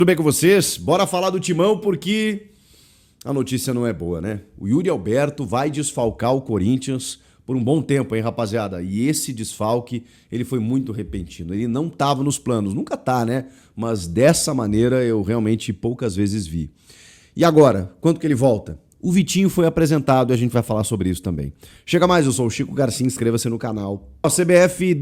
Tudo bem com vocês? Bora falar do Timão porque a notícia não é boa, né? O Yuri Alberto vai desfalcar o Corinthians por um bom tempo, hein, rapaziada? E esse desfalque, ele foi muito repentino. Ele não estava nos planos, nunca tá, né? Mas dessa maneira eu realmente poucas vezes vi. E agora, quando que ele volta? O Vitinho foi apresentado e a gente vai falar sobre isso também. Chega mais, eu sou o Chico Garcia, inscreva-se no canal. A CBF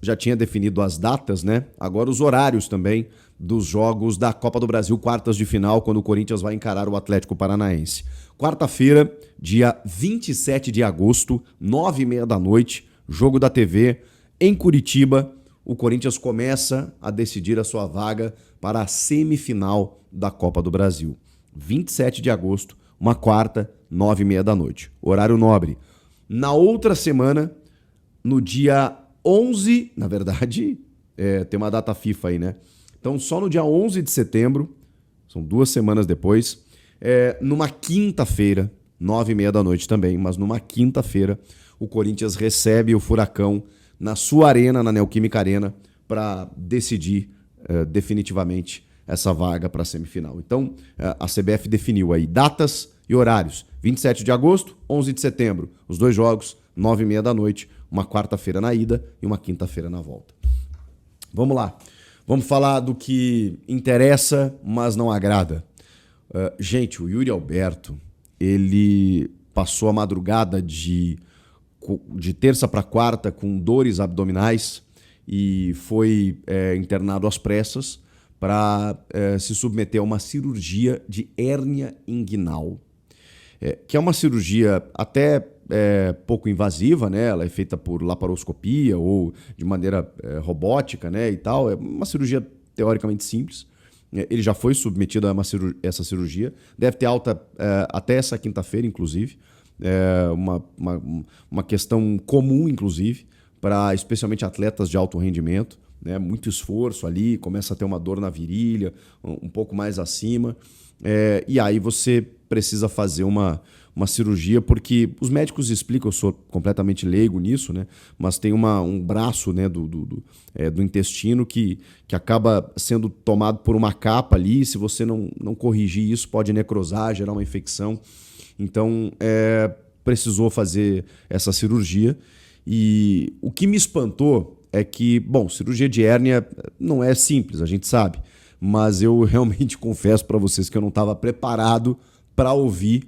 já tinha definido as datas, né? Agora os horários também dos jogos da Copa do Brasil, quartas de final, quando o Corinthians vai encarar o Atlético Paranaense. Quarta-feira, dia 27 de agosto, 9h30 da noite, jogo da TV, em Curitiba, o Corinthians começa a decidir a sua vaga para a semifinal da Copa do Brasil. 27 de agosto, uma quarta, 9h30 da noite. Horário nobre. Na outra semana, no dia 11, na verdade, tem uma data FIFA aí, né? Então, só no dia 11 de setembro, são 2 semanas depois, numa quinta-feira, 9h30 da noite também, mas numa quinta-feira, o Corinthians recebe o Furacão na sua arena, na Neoquímica Arena, para decidir definitivamente essa vaga para a semifinal. Então, a CBF definiu aí datas e horários. 27 de agosto, 11 de setembro. Os 2 jogos, 9h30 da noite, uma quarta-feira na ida e uma quinta-feira na volta. Vamos lá. Vamos falar do que interessa, mas não agrada. Gente, o Yuri Alberto, ele passou a madrugada de terça para quarta com dores abdominais e foi internado às pressas para se submeter a uma cirurgia de hérnia inguinal, que é uma cirurgia até pouco invasiva, né? Ela é feita por laparoscopia ou de maneira robótica, né? E tal. É uma cirurgia teoricamente simples. Ele já foi submetido a essa cirurgia. Deve ter alta até essa quinta-feira, inclusive. Uma questão comum, inclusive, para especialmente atletas de alto rendimento. Né, muito esforço ali, começa a ter uma dor na virilha, um pouco mais acima, e aí você precisa fazer uma cirurgia, porque os médicos explicam, eu sou completamente leigo nisso, né, mas tem um braço, né, do intestino que acaba sendo tomado por uma capa ali, se você não corrigir isso, pode necrosar, gerar uma infecção. Então, precisou fazer essa cirurgia, e o que me espantou é que, bom, cirurgia de hérnia não é simples, a gente sabe, mas eu realmente confesso para vocês que eu não estava preparado para ouvir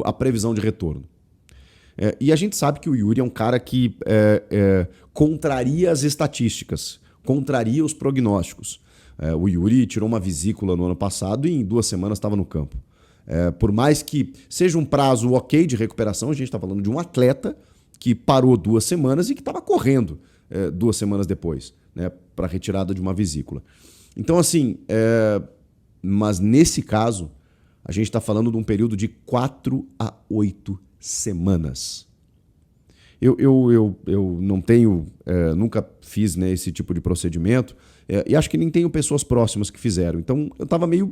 a previsão de retorno. E a gente sabe que o Yuri é um cara que contraria as estatísticas, contraria os prognósticos. O Yuri tirou uma vesícula no ano passado e em 2 semanas estava no campo. Por mais que seja um prazo ok de recuperação, a gente está falando de um atleta que parou 2 semanas e que estava correndo 2 semanas depois, né, para retirada de uma vesícula. Então, assim, mas nesse caso, a gente está falando de um período de 4 a 8 semanas. Eu não tenho, nunca fiz, né, esse tipo de procedimento, e acho que nem tenho pessoas próximas que fizeram. Então, eu estava meio,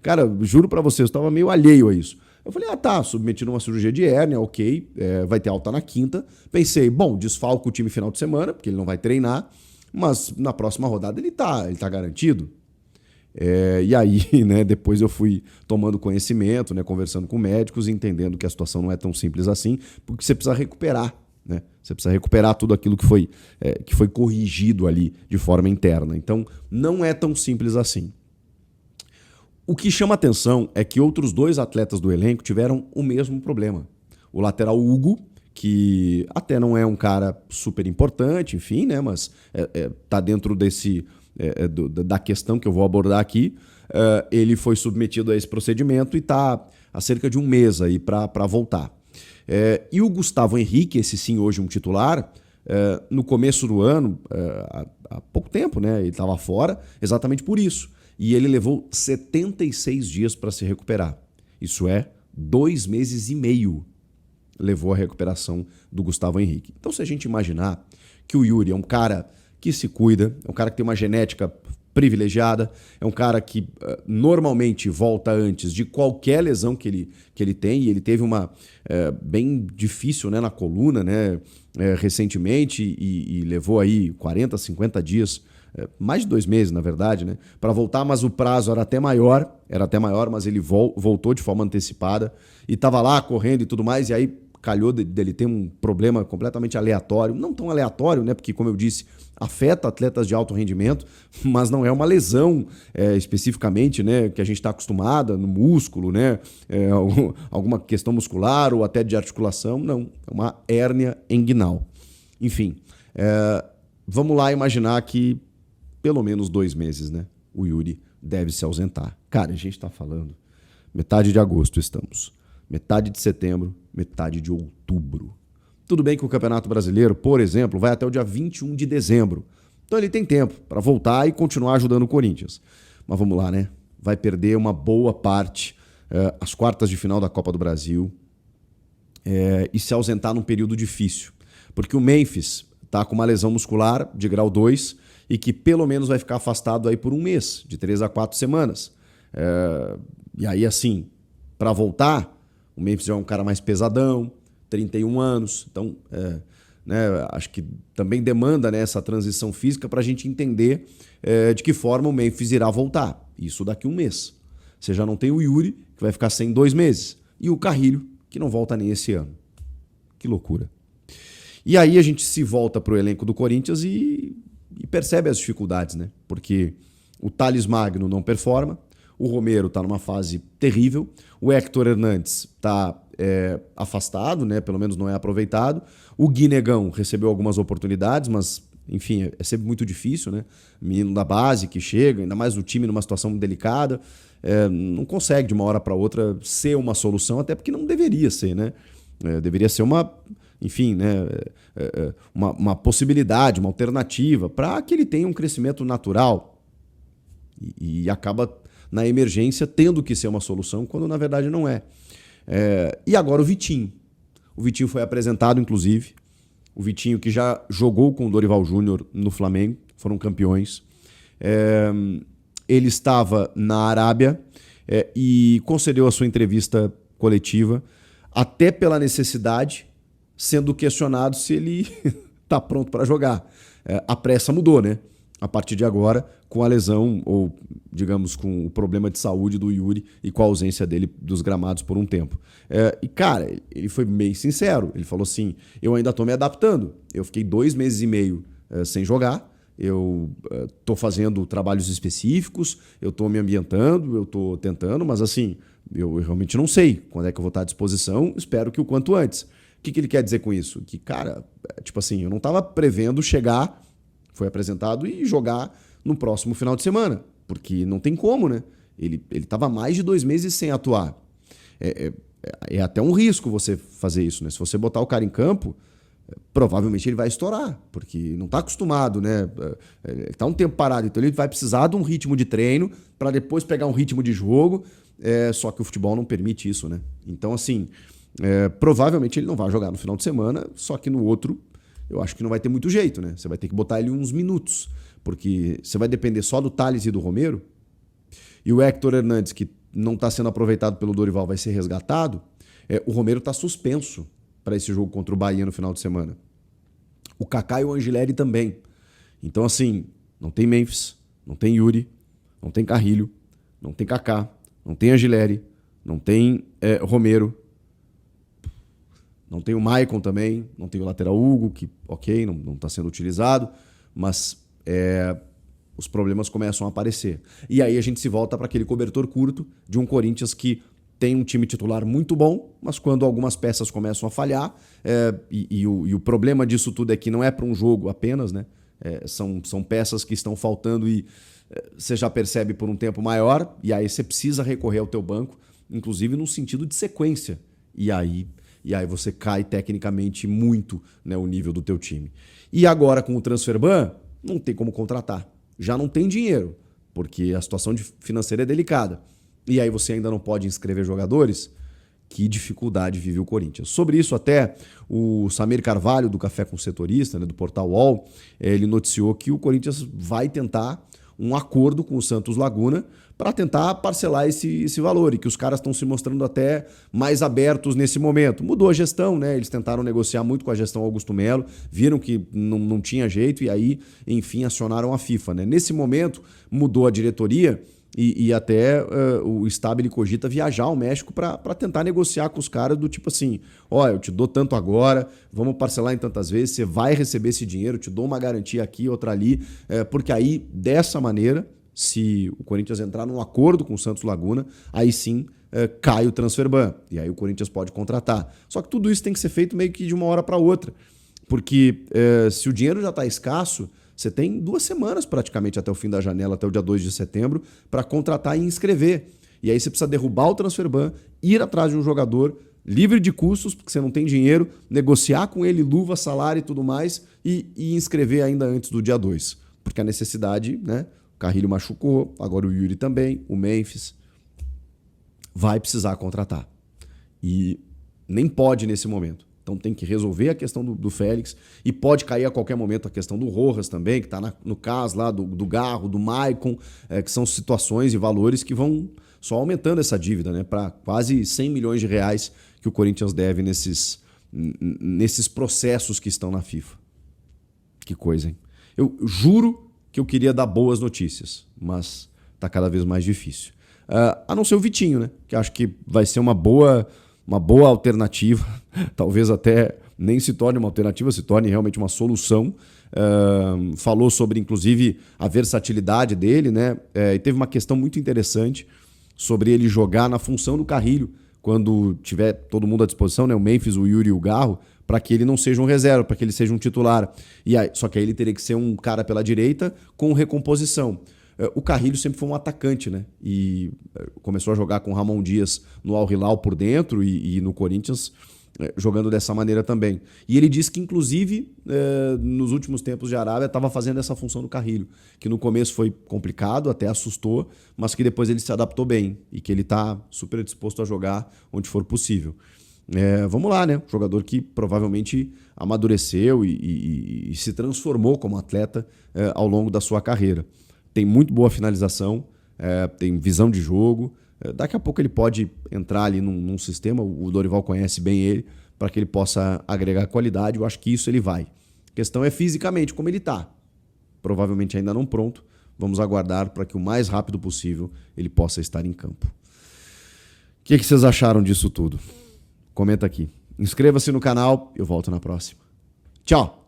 cara, juro para vocês, eu estava meio alheio a isso. Eu falei, submetido a uma cirurgia de hérnia, ok, vai ter alta na quinta. Pensei, bom, desfalco o time final de semana, porque ele não vai treinar, mas na próxima rodada ele tá garantido. E aí, né, depois eu fui tomando conhecimento, né, conversando com médicos, entendendo que a situação não é tão simples assim, porque você precisa recuperar, né? Você precisa recuperar tudo aquilo que foi corrigido ali de forma interna. Então, não é tão simples assim. O que chama atenção é que outros 2 atletas do elenco tiveram o mesmo problema. O lateral Hugo, que até não é um cara super importante, enfim, né, mas tá dentro da questão que eu vou abordar aqui. Ele foi submetido a esse procedimento e está há cerca de 1 mês aí para voltar. E o Gustavo Henrique, esse sim hoje um titular, no começo do ano, há pouco tempo, né, ele estava fora exatamente por isso. E ele levou 76 dias para se recuperar. Isso é 2 meses e meio levou a recuperação do Gustavo Henrique. Então, se a gente imaginar que o Yuri é um cara que se cuida, é um cara que tem uma genética privilegiada, é um cara que normalmente volta antes de qualquer lesão que ele tem, e ele teve uma bem difícil, né, na coluna, né, recentemente, e levou aí 40, 50 dias mais de 2 meses, na verdade, né? Para voltar, mas o prazo era até maior, mas ele voltou de forma antecipada e estava lá correndo e tudo mais, e aí calhou dele ter um problema completamente aleatório, não tão aleatório, né? Porque, como eu disse, afeta atletas de alto rendimento, mas não é uma lesão especificamente, né? Que a gente está acostumada no músculo, né? Alguma questão muscular ou até de articulação, não. É uma hérnia inguinal. Enfim, vamos lá imaginar que pelo menos 2 meses, né? O Yuri deve se ausentar. Cara, a gente está falando, metade de agosto estamos. Metade de setembro, metade de outubro. Tudo bem que o Campeonato Brasileiro, por exemplo, vai até o dia 21 de dezembro. Então ele tem tempo para voltar e continuar ajudando o Corinthians. Mas vamos lá, né? Vai perder uma boa parte, as quartas de final da Copa do Brasil, e se ausentar num período difícil. Porque o Memphis está com uma lesão muscular de grau 2 e que pelo menos vai ficar afastado aí por 1 mês, de 3 a 4 semanas. E aí, assim, para voltar, o Memphis já é um cara mais pesadão, 31 anos, então acho que também demanda, né, essa transição física para a gente entender de que forma o Memphis irá voltar. Isso daqui a 1 mês. Você já não tem o Yuri, que vai ficar sem 2 meses, e o Carrilho, que não volta nem esse ano. Que loucura. E aí a gente se volta para o elenco do Corinthians e percebe as dificuldades, né? Porque o Thales Magno não performa, o Romero está numa fase terrível, o Héctor Hernandes está afastado, né? Pelo menos não é aproveitado. O Gui Negão recebeu algumas oportunidades, mas, enfim, é sempre muito difícil, né? Menino da base que chega, ainda mais o time numa situação delicada, não consegue de uma hora para outra ser uma solução, até porque não deveria ser, né? Deveria ser uma possibilidade, uma alternativa para que ele tenha um crescimento natural e acaba na emergência tendo que ser uma solução quando na verdade não é. E agora o Vitinho. O Vitinho foi apresentado, inclusive. O Vitinho que já jogou com o Dorival Júnior no Flamengo, foram campeões. Ele estava na Arábia e concedeu a sua entrevista coletiva até pela necessidade, sendo questionado se ele está pronto para jogar. A pressa mudou, né? A partir de agora, com a lesão ou, digamos, com o problema de saúde do Yuri e com a ausência dele dos gramados por um tempo. E, cara, ele foi meio sincero. Ele falou assim, eu ainda estou me adaptando. Eu fiquei 2 meses e meio sem jogar. Eu estou fazendo trabalhos específicos, eu estou me ambientando, eu estou tentando, mas assim, eu realmente não sei quando é que eu vou estar à disposição. Espero que o quanto antes. O que ele quer dizer com isso? Que, cara, tipo assim, eu não estava prevendo chegar, foi apresentado e jogar no próximo final de semana, porque não tem como, né? Ele estava mais de 2 meses sem atuar. É até um risco você fazer isso, né? Se você botar o cara em campo, provavelmente ele vai estourar, porque não está acostumado, né? Ele está um tempo parado, então ele vai precisar de um ritmo de treino para depois pegar um ritmo de jogo, só que o futebol não permite isso, né? Então, assim, provavelmente ele não vai jogar no final de semana, só que no outro eu acho que não vai ter muito jeito, né? Você vai ter que botar ele uns minutos, porque você vai depender só do Thales e do Romero, e o Héctor Hernandes, que não está sendo aproveitado pelo Dorival, vai ser resgatado. O Romero está suspenso para esse jogo contra o Bahia no final de semana. O Kaká e o Angileri também. Então, assim, não tem Memphis, não tem Yuri, não tem Carrilho, não tem Kaká, não tem Angileri, não tem Romero, não tem o Maicon também, não tem o lateral Hugo, que, ok, não está sendo utilizado, mas os problemas começam a aparecer. E aí a gente se volta para aquele cobertor curto de um Corinthians que tem um time titular muito bom, mas quando algumas peças começam a falhar, e o problema disso tudo é que não é para um jogo apenas, né? São peças que estão faltando e você já percebe por um tempo maior, e aí você precisa recorrer ao teu banco, inclusive no sentido de sequência. E aí você cai tecnicamente muito, né, o nível do teu time. E agora com o transfer ban, não tem como contratar. Já não tem dinheiro, porque a situação financeira é delicada. E aí você ainda não pode inscrever jogadores? Que dificuldade vive o Corinthians. Sobre isso até o Samir Carvalho, do Café com Setorista, né, do Portal UOL, ele noticiou que o Corinthians vai tentar um acordo com o Santos Laguna para tentar parcelar esse valor, e que os caras estão se mostrando até mais abertos nesse momento. Mudou a gestão, né? Eles tentaram negociar muito com a gestão Augusto Melo, viram que não tinha jeito e aí, enfim, acionaram a FIFA, né? Nesse momento, mudou a diretoria e até o Stabile cogita viajar ao México para tentar negociar com os caras do tipo assim, ó, eu te dou tanto agora, vamos parcelar em tantas vezes, você vai receber esse dinheiro, te dou uma garantia aqui, outra ali, porque aí, dessa maneira, se o Corinthians entrar num acordo com o Santos Laguna, aí sim cai o transfer ban, e aí o Corinthians pode contratar. Só que tudo isso tem que ser feito meio que de uma hora para outra, porque se o dinheiro já está escasso, você tem 2 semanas praticamente até o fim da janela, até o dia 2 de setembro, para contratar e inscrever. E aí você precisa derrubar o transfer ban, ir atrás de um jogador livre de custos, porque você não tem dinheiro, negociar com ele luva, salário e tudo mais, e inscrever ainda antes do dia 2. Porque a necessidade, né? O Carrilho machucou, agora o Yuri também, o Memphis. Vai precisar contratar. E nem pode nesse momento. Então tem que resolver a questão do Félix, e pode cair a qualquer momento a questão do Rojas também, que está no caso lá do Garro, do Maicon, que são situações e valores que vão só aumentando essa dívida, né, para quase 100 milhões de reais que o Corinthians deve nesses processos que estão na FIFA. Que coisa, hein? Eu juro que eu queria dar boas notícias, mas está cada vez mais difícil. A não ser o Vitinho, né, que acho que vai ser uma boa alternativa, talvez até nem se torne uma alternativa, se torne realmente uma solução. Falou sobre, inclusive, a versatilidade dele, né? E teve uma questão muito interessante sobre ele jogar na função do Carrilho, quando tiver todo mundo à disposição, né? O Memphis, o Yuri e o Garro, para que ele não seja um reserva, para que ele seja um titular. Só que aí ele teria que ser um cara pela direita com recomposição. O Carrilho sempre foi um atacante, né? E começou a jogar com o Ramon Dias no Al Hilal por dentro e no Corinthians jogando dessa maneira também. E ele disse que, inclusive, nos últimos tempos de Arábia, estava fazendo essa função do Carrilho, que no começo foi complicado, até assustou, mas que depois ele se adaptou bem e que ele está super disposto a jogar onde for possível. Vamos lá, né? Jogador que provavelmente amadureceu e se transformou como atleta ao longo da sua carreira. Tem muito boa finalização, tem visão de jogo. Daqui a pouco ele pode entrar ali num sistema, o Dorival conhece bem ele, para que ele possa agregar qualidade. Eu acho que isso ele vai. A questão é fisicamente, como ele está. Provavelmente ainda não pronto. Vamos aguardar para que o mais rápido possível ele possa estar em campo. O que vocês acharam disso tudo? Comenta aqui. Inscreva-se no canal, eu volto na próxima. Tchau!